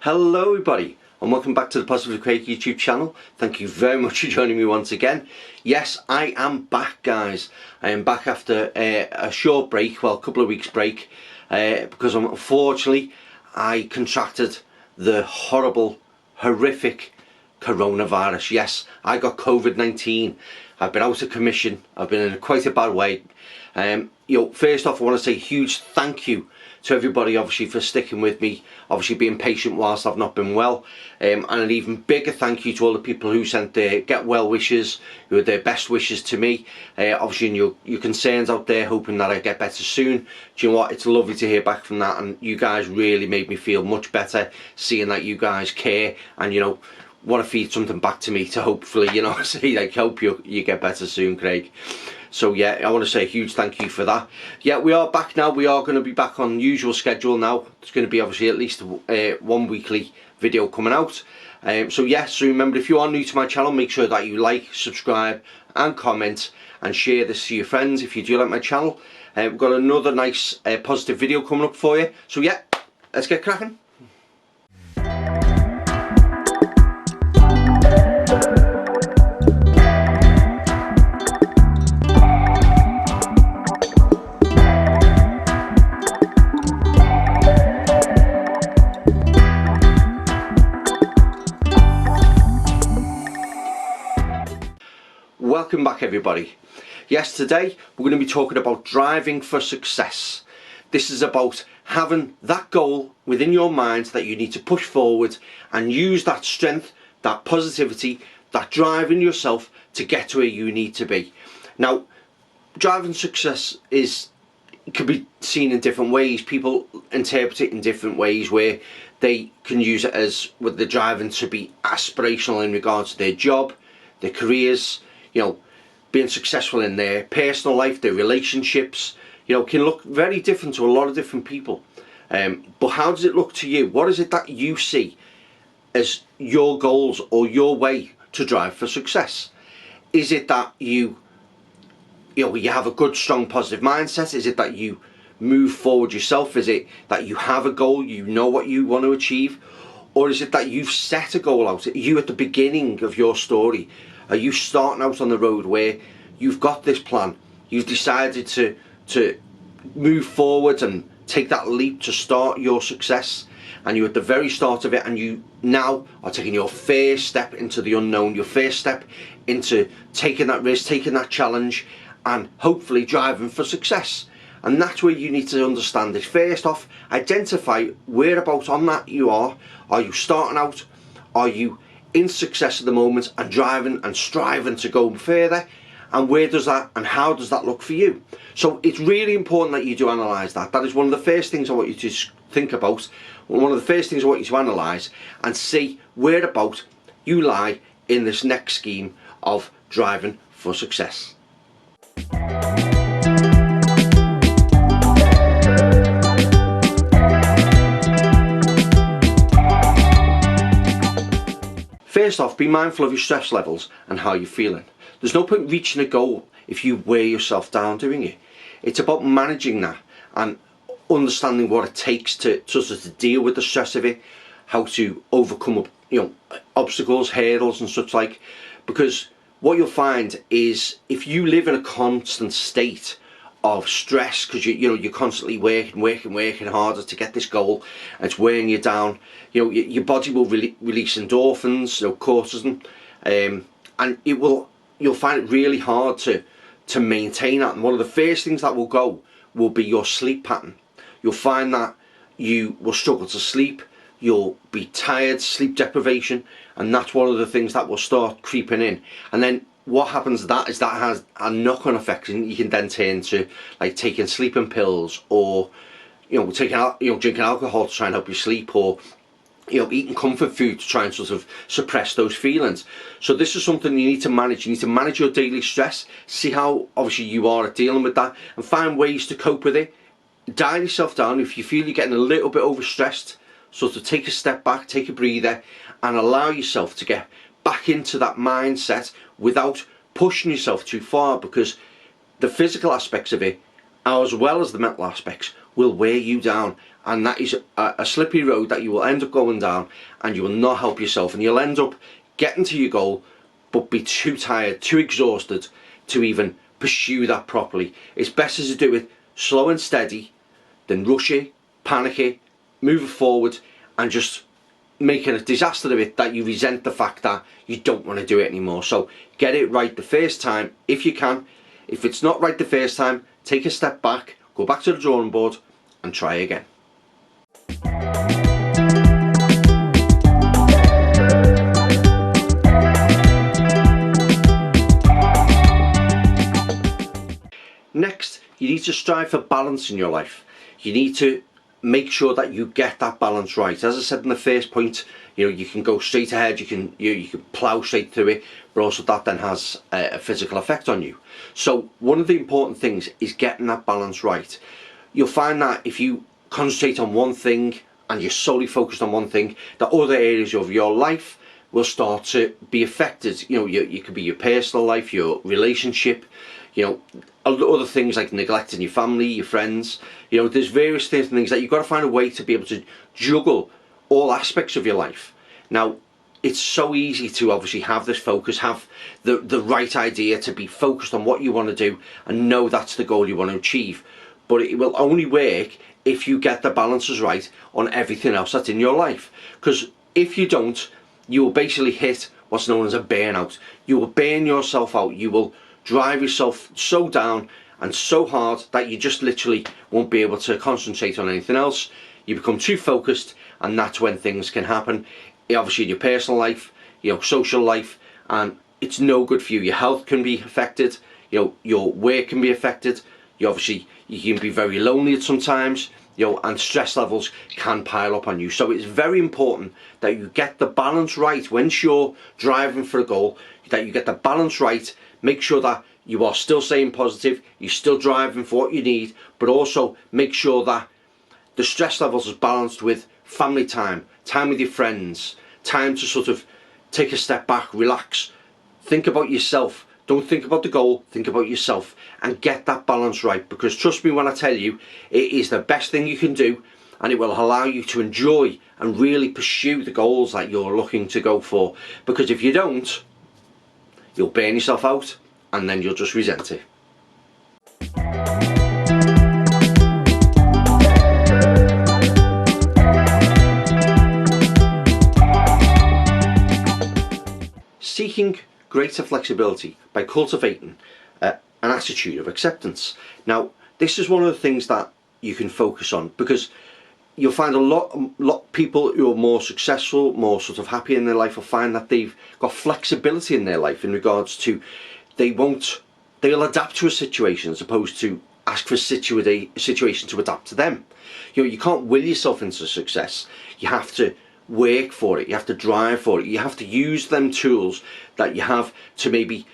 Hello everybody and welcome back to the Positive Craig YouTube channel. Thank you very much for joining me once again. Yes, I am back, guys. I am back after a short break, well, a couple of weeks break, because unfortunately I contracted the horrific coronavirus. Yes, I got COVID-19. I've been out of commission. I've been in quite a bad way. First off, I want to say a huge thank you to everybody, obviously, for sticking with me, obviously being patient whilst I've not been well, and an even bigger thank you to all the people who sent their get well wishes, who are their best wishes to me, obviously, and your concerns out there, hoping that I get better soon. Do you know what, it's lovely to hear back from that, and you guys really made me feel much better, seeing that you guys care, and want to feed something back to me to hopefully, say, like, hope you get better soon, Craig. So yeah, I want to say a huge thank you for that. Yeah, we are back now. We are going to be back on usual schedule now. It's going to be obviously at least one weekly video coming out. So yes, so remember, if you are new to my channel, make sure that you like, subscribe and comment and share this to your friends if you do like my channel. We've got another nice positive video coming up for you. So yeah, let's get cracking. Welcome back everybody. Yes, today we're going to be talking about driving for success. This is about having that goal within your mind that you need to push forward and use that strength, that positivity, that drive in yourself to get to where you need to be. Now, driving success can be seen in different ways. People interpret it in different ways, where they can use it as with the driving to be aspirational in regards to their job, their careers, being successful in their personal life, their relationships, can look very different to a lot of different people. But how does it look to you? What is it that you see as your goals or your way to drive for success? Is it that you have a good, strong, positive mindset? Is it that you move forward yourself? Is it that you have a goal, you know what you want to achieve? Or is it that you've set a goal out? Are you at the beginning of your story? Are you starting out on the road where you've got this plan, you've decided to move forward and take that leap to start your success, and you're at the very start of it, and you now are taking your first step into the unknown, your first step into taking that risk, taking that challenge, and hopefully driving for success. And that's where you need to understand this. First off, identify whereabouts on that you are. Are you starting out? Are you in success at the moment and driving and striving to go further? And where does that and how does that look for you? So it's really important that you do analyse that. That is one of the first things I want you to think about. One of the first things I want you to analyse and see whereabout you lie in this next scheme of driving for success. First off, be mindful of your stress levels and how you're feeling. There's no point reaching a goal if you wear yourself down doing it. It's about managing that and understanding what it takes to deal with the stress of it, how to overcome obstacles, hurdles and such like. Because what you'll find is if you live in a constant state of stress, because you're constantly working harder to get this goal, and it's wearing you down, your body will release endorphins, cortisol, and you'll find it really hard to maintain that. And one of the first things that will go will be your sleep pattern. You'll find that you will struggle to sleep, you'll be tired, sleep deprivation, and that's one of the things that will start creeping in. And then what happens to that is that has a knock-on effect, and you can then turn to like taking sleeping pills, or drinking alcohol to try and help you sleep, or eating comfort food to try and sort of suppress those feelings. So this is something you need to manage. You need to manage your daily stress, see how obviously you are at dealing with that, and find ways to cope with it. Dial yourself down. If you feel you're getting a little bit overstressed, sort of take a step back, take a breather, and allow yourself to get back into that mindset without pushing yourself too far, because the physical aspects of it, as well as the mental aspects, will wear you down, and that is a slippery road that you will end up going down, and you will not help yourself, and you'll end up getting to your goal but be too tired, too exhausted to even pursue that properly. It's better to do it slow and steady than rush it, panic it, move it forward and just making a disaster of it that you resent the fact that you don't want to do it anymore. So get it right the first time if you can. If it's not right the first time, take a step back, go back to the drawing board and try again. Next, you need to strive for balance in your life. You need to make sure that you get that balance right. As I said in the first point, you can go straight ahead, you can plow straight through it, but also that then has a physical effect on you. So one of the important things is getting that balance right. You'll find that if you concentrate on one thing and you're solely focused on one thing, that other areas of your life will start to be affected. You could be your personal life, your relationship, other things like neglecting your family, your friends. There's various things that you've got to find a way to be able to juggle all aspects of your life. Now, it's so easy to obviously have this focus, have the right idea, to be focused on what you want to do and know that's the goal you want to achieve. But it will only work if you get the balances right on everything else that's in your life. Because if you don't, you will basically hit what's known as a burnout. You will burn yourself out. You will drive yourself so down and so hard that you just literally won't be able to concentrate on anything else. You become too focused, and that's when things can happen. Obviously in your personal life, social life, and it's no good for you. Your health can be affected, your work can be affected. You can be very lonely at sometimes, and stress levels can pile up on you. So it's very important that you get the balance right once you're driving for a goal, that you get the balance right. Make sure that you are still staying positive, you're still driving for what you need, but also make sure that the stress levels is balanced with family time, time with your friends, time to sort of take a step back, relax, think about yourself. Don't think about the goal, think about yourself, and get that balance right, because trust me when I tell you, it is the best thing you can do, and it will allow you to enjoy and really pursue the goals that you're looking to go for. Because if you don't, you'll burn yourself out and then you'll just resent it. Seeking greater flexibility by cultivating an attitude of acceptance. Now, this is one of the things that you can focus on, because you'll find a lot people who are more successful, more sort of happy in their life, will find that they've got flexibility in their life in regards to they'll adapt to a situation as opposed to ask for a situation to adapt to them. You can't will yourself into success. You have to work for it, you have to drive for it, you have to use them tools that you have to maybe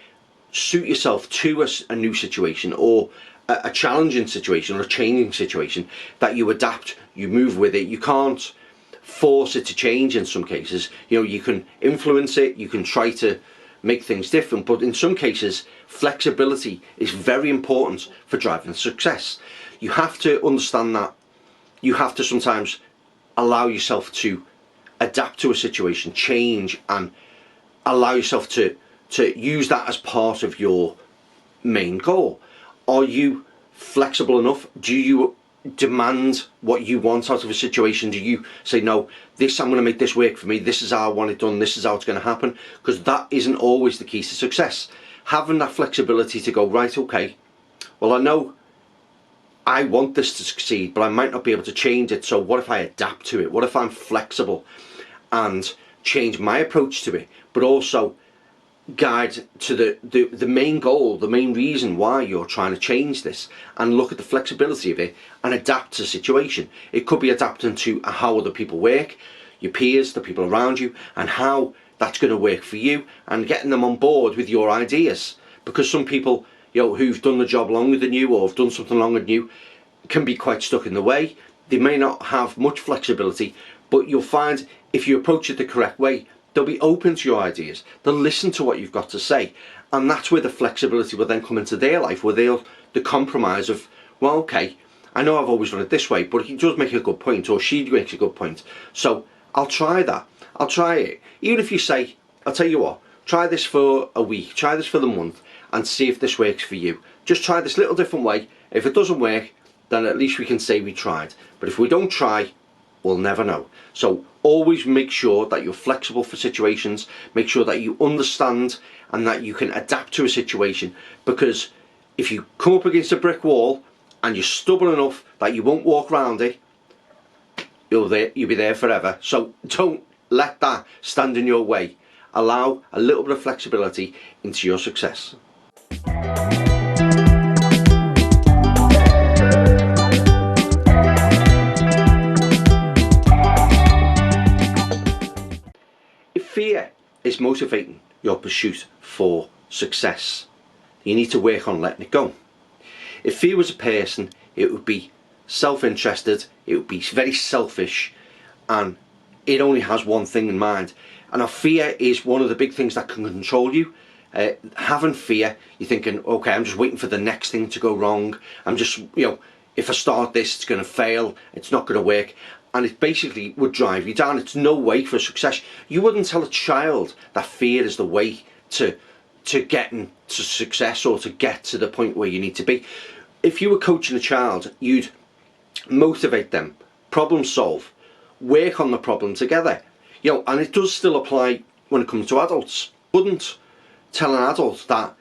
suit yourself to a new situation, or a challenging situation, or a changing situation, that you adapt, you move with it. You can't force it to change in some cases. You can influence it, you can try to make things different, but in some cases flexibility is very important for driving success. You have to understand that you have to sometimes allow yourself to adapt to a situation, change, and allow yourself to use that as part of your main goal. Are you flexible enough? Do you demand what you want out of a situation? Do you say, no, I'm going to make this work for me, this is how I want it done, this is how it's going to happen? Because that isn't always the key to success. Having that flexibility to go, right, okay, well, I know I want this to succeed, but I might not be able to change it, so what if I adapt to it? What if I'm flexible and change my approach to it, but also guide to the main goal, the main reason why you're trying to change this, and look at the flexibility of it and adapt to the situation. It could be adapting to how other people work, your peers, the people around you, and how that's going to work for you, and getting them on board with your ideas. Because some people, who've done the job longer than you, or have done something longer than you, can be quite stuck in the way. They may not have much flexibility, but you'll find if you approach it the correct way, they'll be open to your ideas, they'll listen to what you've got to say, and that's where the flexibility will then come into their life, where the compromise of, well, okay, I know I've always done it this way, but he does make a good point, or she makes a good point. So I'll try that. I'll try it. Even if you say, I'll tell you what, try this for a week, try this for the month, and see if this works for you. Just try this little different way. If it doesn't work, then at least we can say we tried. But if we don't try, we'll never know. So always make sure that you're flexible for situations, make sure that you understand and that you can adapt to a situation, because if you come up against a brick wall and you're stubborn enough that you won't walk around it, you'll be there forever. So don't let that stand in your way. Allow a little bit of flexibility into your success. If fear is motivating your pursuit for success, you need to work on letting it go. If fear was a person, it would be self-interested, it would be very selfish, and it only has one thing in mind. And our fear is one of the big things that can control you. Having fear, you're thinking, okay, I'm just waiting for the next thing to go wrong. I'm just, if I start this, it's going to fail, it's not going to work. And it basically would drive you down. It's no way for success. You wouldn't tell a child that fear is the way to getting to success or to get to the point where you need to be. If you were coaching a child, you'd motivate them, problem solve, work on the problem together. And it does still apply when it comes to adults. Wouldn't tell an adult that,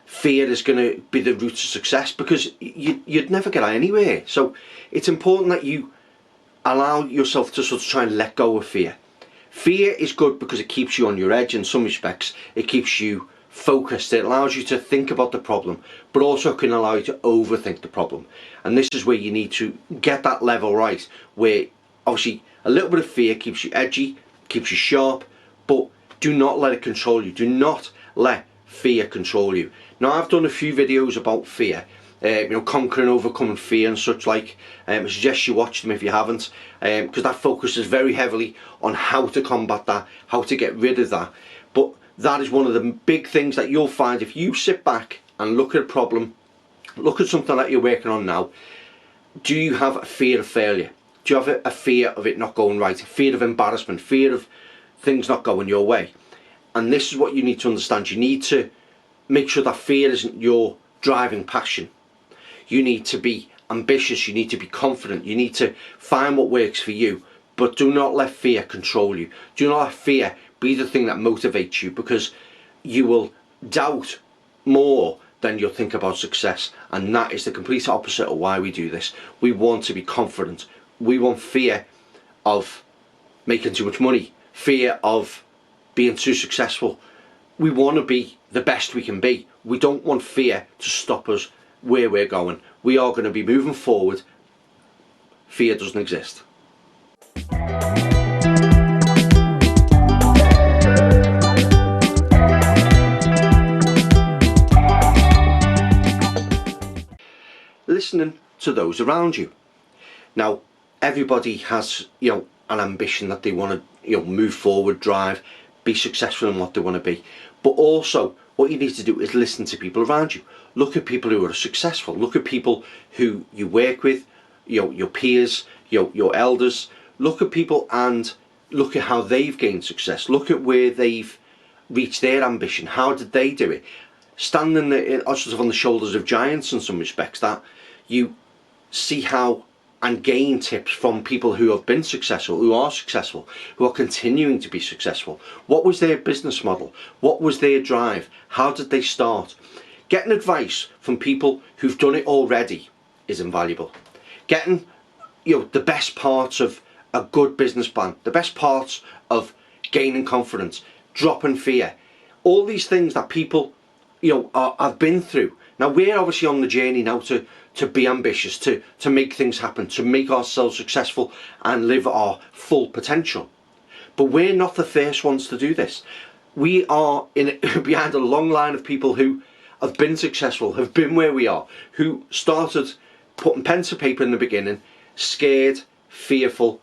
fear is going to be the route to success, because you'd never get anywhere. So it's important that you allow yourself to sort of try and let go of fear. Fear is good because it keeps you on your edge in some respects. It keeps you focused. It allows you to think about the problem, but also can allow you to overthink the problem. And this is where you need to get that level right, where obviously a little bit of fear keeps you edgy, keeps you sharp, but do not let it control you. Do not let fear control you. Now, I've done a few videos about fear, conquering, overcoming fear and such like. I suggest you watch them if you haven't, because that focuses very heavily on how to combat that, how to get rid of that. But that is one of the big things that you'll find if you sit back and look at a problem, look at something that you're working on now. Do you have a fear of failure? Do you have a fear of it not going right? Fear of embarrassment? Fear of things not going your way? And this is what you need to understand. You need to make sure that fear isn't your driving passion. You need to be ambitious, you need to be confident, you need to find what works for you, but do not let fear control you. Do not let fear be the thing that motivates you, because you will doubt more than you'll think about success. And that is the complete opposite of why we do this. We want to be confident. We want fear of making too much money, fear of being too successful. We want to be the best we can be. We don't want fear to stop us where we're going. We are going to be moving forward. Fear doesn't exist. Listening to those around you. Now, everybody has, an ambition that they want to, move forward, drive, be successful in what they want to be. But also, what you need to do is listen to people around you. Look at people who are successful. Look at people who you work with, your peers, your elders. Look at people and look at how they've gained success. Look at where they've reached their ambition. How did they do it? Standing sort of on the shoulders of giants in some respects, that you see how and gain tips from people who have been successful, who are successful, who are continuing to be successful. What was their business model? What was their drive? How did they start? Getting advice from people who've done it already is invaluable. Getting, the best parts of a good business plan, the best parts of gaining confidence, dropping fear, all these things that people, have been through. Now, we're obviously on the journey now to be ambitious, to make things happen, to make ourselves successful and live our full potential. But we're not the first ones to do this. We are behind a long line of people who have been successful, have been where we are, who started putting pen to paper in the beginning, scared, fearful,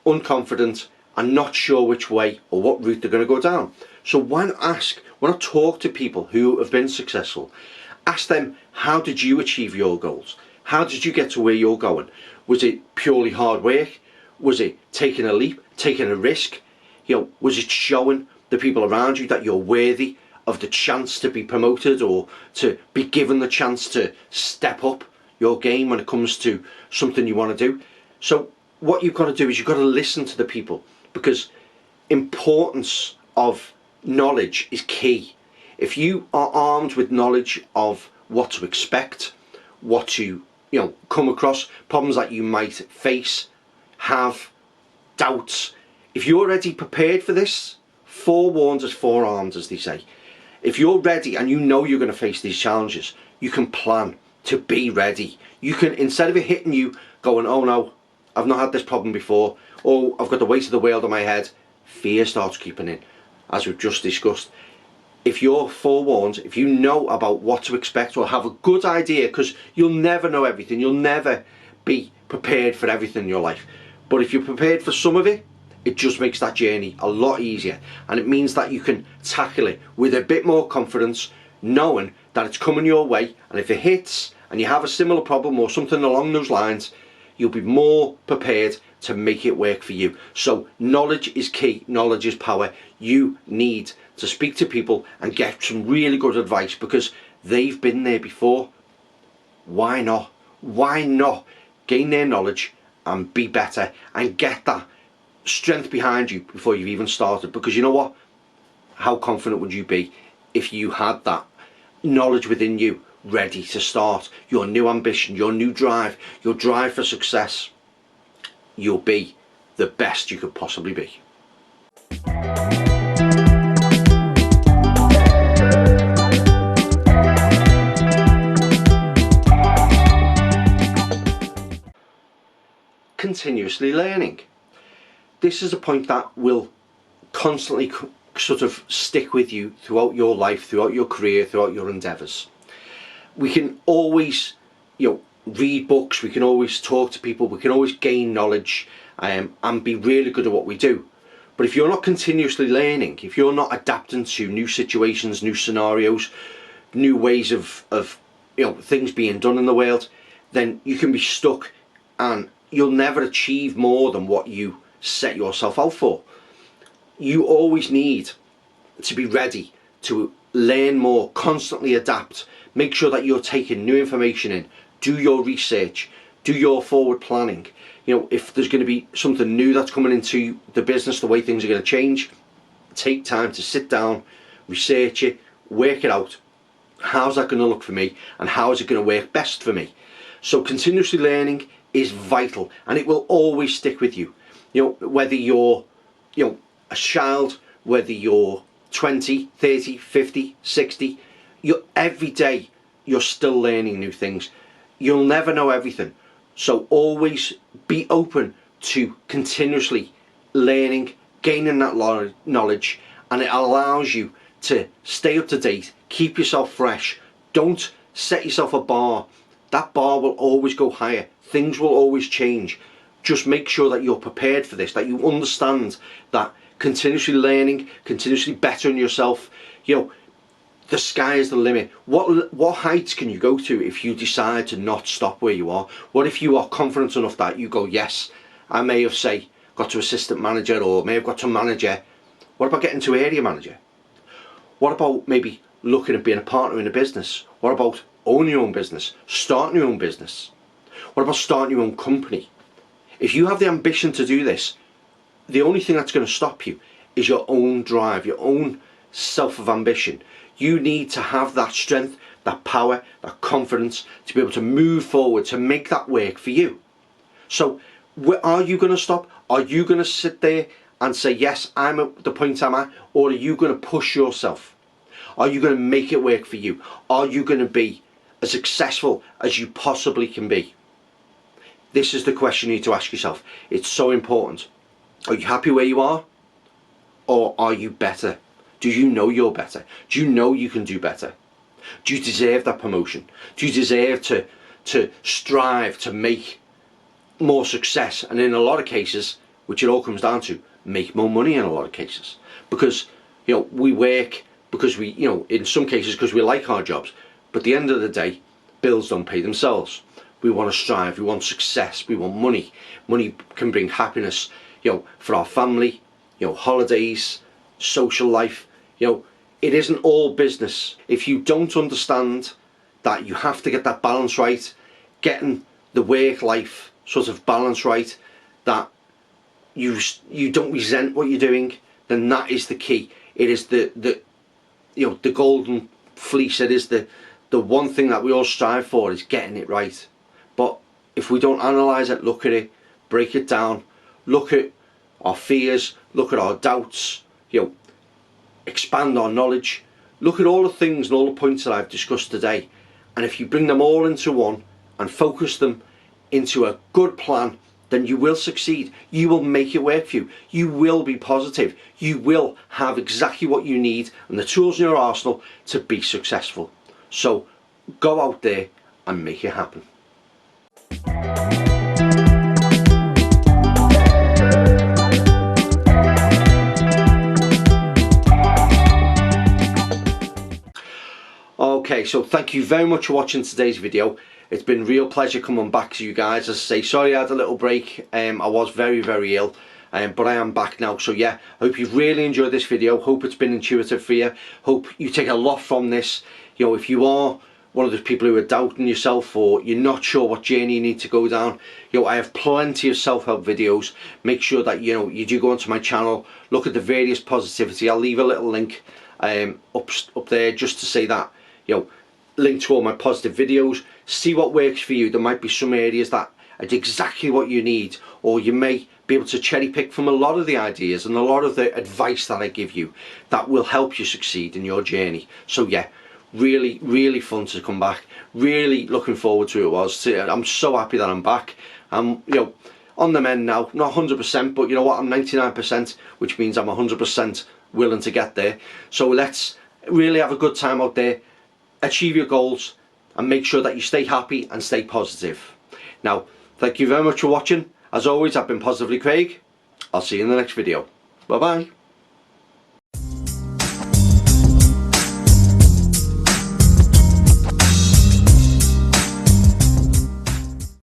unconfident, and not sure which way or what route they're going to go down. So when I talk to people who have been successful, ask them, how did you achieve your goals? How did you get to where you're going? Was it purely hard work? Was it taking a leap, taking a risk? Was it showing the people around you that you're worthy of the chance to be promoted, or to be given the chance to step up your game when it comes to something you want to do? So what you've got to do is you've got to listen to the people, because importance of knowledge is key. If you are armed with knowledge of what to expect, what to come across, problems that you might face, have doubts, if you're already prepared for this, forewarned is forearmed, as they say. If you're ready and you know you're going to face these challenges, you can plan to be ready. You can, instead of it hitting you going, oh no, I've not had this problem before, or I've got the weight of the world on my head, fear starts creeping in, as we've just discussed. If you're forewarned, if you know about what to expect, or have a good idea, because you'll never know everything, you'll never be prepared for everything in your life, but if you're prepared for some of it, it just makes that journey a lot easier, and it means that you can tackle it with a bit more confidence, knowing that it's coming your way, and if it hits and you have a similar problem or something along those lines, you'll be more prepared to make it work for you. So knowledge is key, knowledge is power. You need to speak to people and get some really good advice, because they've been there before. Why not? Why not gain their knowledge and be better and get that strength behind you before you've even started? Because you know what? How confident would you be if you had that knowledge within you ready to start your new ambition, your new drive, your drive for success? You'll be the best you could possibly be. Continuously learning. This is a point that will constantly sort of stick with you throughout your life, throughout your career, throughout your endeavours. We can always, read books, we can always talk to people, we can always gain knowledge and be really good at what we do. But if you're not continuously learning, if you're not adapting to new situations, new scenarios, new ways of things being done in the world, then you can be stuck and you'll never achieve more than what you set yourself out for. You always need to be ready to learn more, constantly adapt, make sure that you're taking new information in, do your research, do your forward planning. If there's going to be something new that's coming into the business, the way things are going to change, take time to sit down, research it, work it out. How's that going to look for me, and how is it going to work best for me? So continuously learning is vital, and it will always stick with you. Whether you're a child, whether you're 20, 30, 50, 60, every day you're still learning new things. You'll never know everything. So always be open to continuously learning, gaining that knowledge, and it allows you to stay up to date, keep yourself fresh. Don't set yourself a bar. That bar will always go higher. Things will always change. Just make sure that you're prepared for this, that you understand that continuously learning, continuously bettering yourself, the sky is the limit. What heights can you go to if you decide to not stop where you are? What if you are confident enough that you go, yes, I may have, say, got to assistant manager, or may have got to manager. What about getting to area manager? What about maybe looking at being a partner in a business? What about owning your own business, starting your own business? What about starting your own company? If you have the ambition to do this, the only thing that's going to stop you is your own drive, your own self of ambition. You need to have that strength, that power, that confidence to be able to move forward, to make that work for you. So are you going to stop? Are you going to sit there and say, yes, I'm at the point I'm at? Or are you going to push yourself? Are you going to make it work for you? Are you going to be as successful as you possibly can be? This is the question you need to ask yourself. It's so important. Are you happy where you are? Or are you better? Do you know you're better? Do you know you can do better? Do you deserve that promotion? Do you deserve to strive to make more success? And in a lot of cases, which it all comes down to, make more money in a lot of cases. Because, we work because in some cases because we like our jobs. But at the end of the day, bills don't pay themselves. we want to strive, we want success, we want money. Money can bring happiness, you know, for our family, you know, holidays, social life. You know, it isn't all business. If you don't understand that you have to get that balance right, getting the work life sort of balance right, that you don't resent what you're doing, then that is the key. It is the you know, the golden fleece. It is the one thing that we all strive for, is getting it right. But if we don't analyze it, look at it, break it down, look at our fears, look at our doubts, you know, expand our knowledge, look at all the things and all the points that I've discussed today, and if you bring them all into one and focus them into a good plan, then you will succeed. You will make it work for you. You will be positive. You will have exactly what you need and the tools in your arsenal to be successful. So go out there and make it happen. Okay, so thank you very much for watching today's video. It's been a real pleasure coming back to you guys. As I say, sorry I had a little break. I was very ill, but I am back now. So yeah, I hope you've really enjoyed this video. Hope it's been intuitive for you. Hope you take a lot from this. You know, if you are one of those people who are doubting yourself, or you're not sure what journey you need to go down, you know, I have plenty of self-help videos. Make sure that, you know, you do go onto my channel, look at the various positivity. I'll leave a little link up there just to say that, you know, link to all my positive videos. See what works for you. There might be some areas that are exactly what you need, or you may be able to cherry pick from a lot of the ideas and a lot of the advice that I give you that will help you succeed in your journey. So yeah, really fun to come back. Really looking forward to it. I'm so happy that I'm back. I'm, you know, on the mend now, not 100%, but you know what, I'm 99%, which means I'm 100% willing to get there. So let's really have a good time out there, achieve your goals, and make sure that you stay happy and stay positive. Now, thank you very much for watching. As always, I've been Positively Craig. I'll see you in the next video. Bye bye.